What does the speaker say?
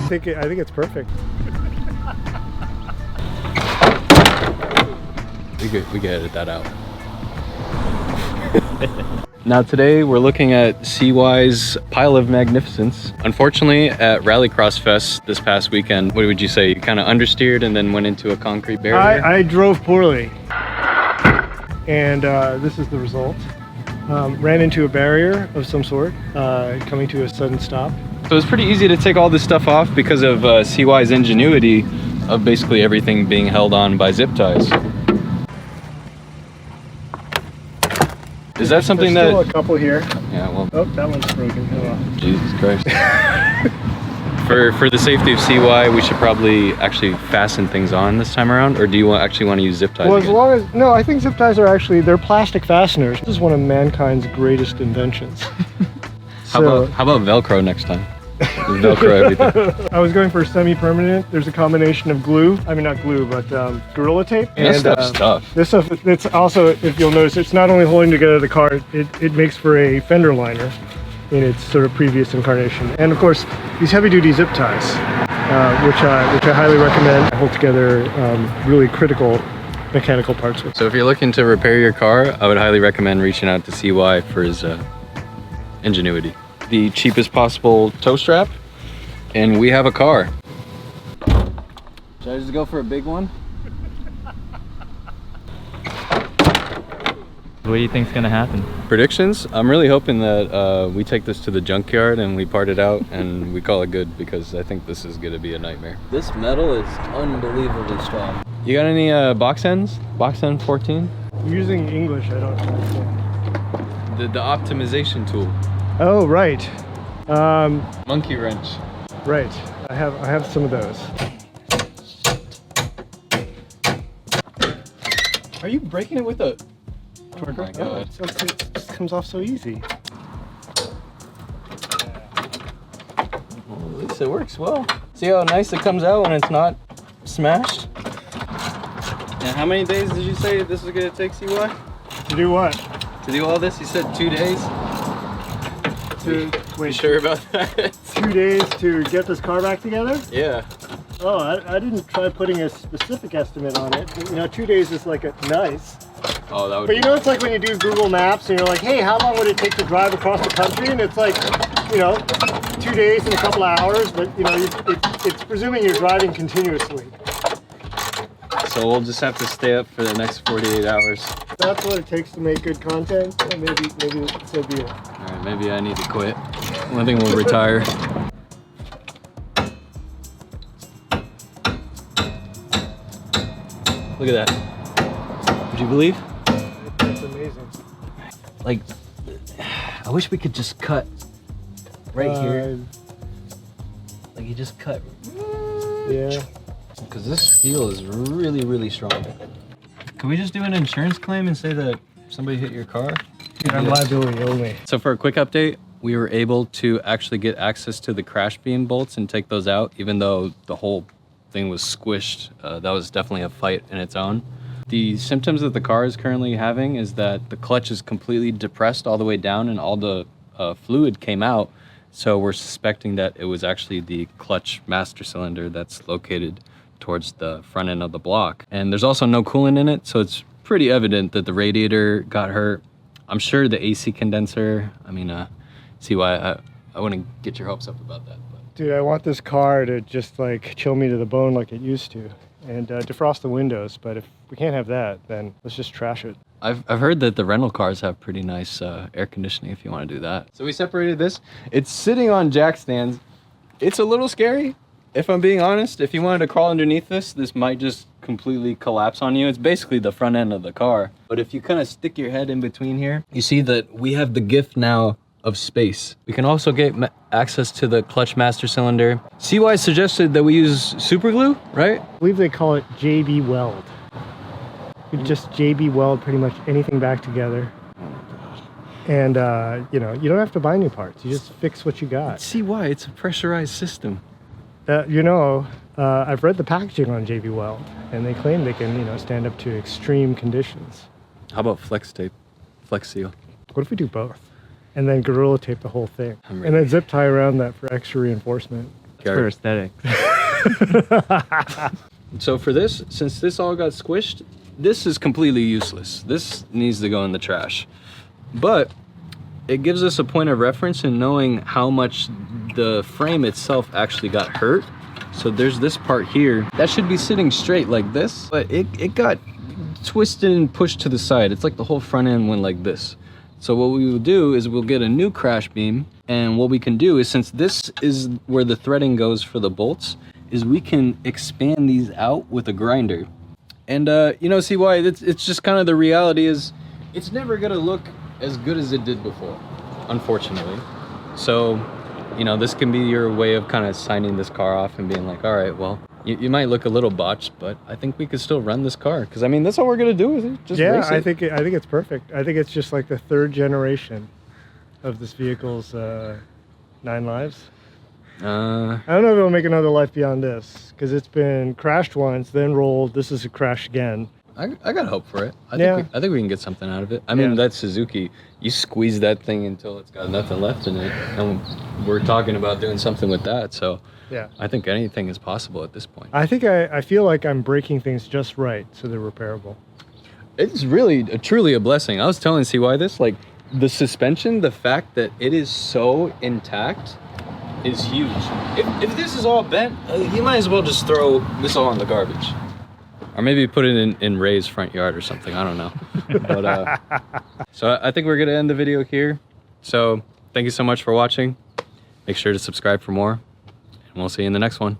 think it's perfect. We could edit that out. Now today we're looking at CY's pile of magnificence. Unfortunately, at Rallycross Fest this past weekend, what would you say? You kind of understeered and then went into a concrete barrier? I drove poorly, and this is the result. Ran into a barrier of some sort, coming to a sudden stop. So it's pretty easy to take all this stuff off because of CY's ingenuity of basically everything being held on by zip ties. Is that something There's that... still a couple here. Yeah, well... Oh, that one's broken. Oh. Jesus Christ. For the safety of CY, we should probably actually fasten things on this time around, or do you actually want to use zip ties Well, again? as long as... No, I think zip ties are actually... They're plastic fasteners. This is one of mankind's greatest inventions. How about Velcro next time? Velcro everything. I was going for semi-permanent. There's a combination of glue. I mean, not glue, but Gorilla Tape. And that stuff's tough. This stuff, it's also, if you'll notice, it's not only holding together the car, it makes for a fender liner in its sort of previous incarnation. And of course, these heavy-duty zip ties, which I highly recommend. Hold together really critical mechanical parts with. So if you're looking to repair your car, I would highly recommend reaching out to CY for his ingenuity. The cheapest possible tow strap, and we have a car. Should I just go for a big one? What do you think's gonna happen? Predictions? I'm really hoping that we take this to the junkyard and we part it out and we call it good, because I think this is gonna be a nightmare. This metal is unbelievably strong. You got any box ends? Box end 14? Using English, I don't understand. The optimization tool. Oh, right. Monkey wrench. Right. I have some of those. Are you breaking it with a... Oh my God. Oh, it just comes off so easy. Well, at least it works well. See how nice it comes out when it's not smashed? And how many days did you say this is gonna take, CY? To do what? To do all this? You said 2 days? Wait, sure about that? 2 days to get this car back together? Yeah. Oh, I didn't try putting a specific estimate on it. You know, 2 days is like a nice. Oh, that would But you know, it's like when you do Google Maps and you're like, hey, how long would it take to drive across the country? And it's like, you know, 2 days and a couple of hours, but you know, it's presuming you're driving continuously. So we'll just have to stay up for the next 48 hours. That's what it takes to make good content. And maybe so be it. All right, maybe I need to quit. I think we'll retire. Look at that. Would you believe? It's amazing. Like, I wish we could just cut right here. Like you just cut. Yeah. Because this steel is really, really strong. Can we just do an insurance claim and say that somebody hit your car? Yeah, liability only. So for a quick update, we were able to actually get access to the crash beam bolts and take those out, even though the whole thing was squished. That was definitely a fight in its own. The symptoms that the car is currently having is that the clutch is completely depressed all the way down and all the fluid came out. So we're suspecting that it was actually the clutch master cylinder that's located towards the front end of the block. And there's also no coolant in it, so it's pretty evident that the radiator got hurt. I'm sure the AC condenser, I mean, see why I wouldn't get your hopes up about that. But. Dude, I want this car to just like chill me to the bone like it used to, and defrost the windows, but if we can't have that, then let's just trash it. I've heard that the rental cars have pretty nice air conditioning if you want to do that. So we separated this. It's sitting on jack stands. It's a little scary, if I'm being honest. If you wanted to crawl underneath this might just completely collapse on you. It's basically the front end of the car. But if you kind of stick your head in between here, you see that we have the gift now of space. We can also get access to the clutch master cylinder. CY suggested that we use super glue, right? I believe they call it JB Weld. You just JB Weld pretty much anything back together. And, you know, you don't have to buy new parts. You just fix what you got. CY, it's a pressurized system. You know, I've read the packaging on JB Weld, and they claim they can, you know, stand up to extreme conditions. How about flex tape, flex seal? What if we do both? And then Gorilla Tape the whole thing. I'm ready. And then zip tie around that for extra reinforcement. For aesthetics. So for this, since this all got squished, this is completely useless. This needs to go in the trash. But it gives us a point of reference in knowing how much the frame itself actually got hurt. So there's this part here that should be sitting straight like this, but it got twisted and pushed to the side. It's like the whole front end went like this. So what we will do is we'll get a new crash beam, and what we can do is, since this is where the threading goes for the bolts, is we can expand these out with a grinder. And you know, see why it's just kind of the reality is it's never gonna look as good as it did before, unfortunately. So, you know, this can be your way of kind of signing this car off and being like, all right, well, you might look a little botched, but I think we could still run this car. Because, I mean, that's all we're going to do with it. Just race it. I think it's perfect. I think it's just like the third generation of this vehicle's 9 lives. I don't know if it'll make another life beyond this, because it's been crashed once, then rolled. This is a crash again. I got hope for it. I think we can get something out of it. I mean, that Suzuki, you squeeze that thing until it's got nothing left in it. And we're talking about doing something with that. So yeah, I think anything is possible at this point. I think I feel like I'm breaking things just right so they're repairable. It's really, truly a blessing. I was telling CY this, like the suspension, the fact that it is so intact is huge. If this is all bent, you might as well just throw this all in the garbage. Or maybe put it in Ray's front yard or something. I don't know. But so I think we're going to end the video here. So thank you so much for watching. Make sure to subscribe for more. And we'll see you in the next one.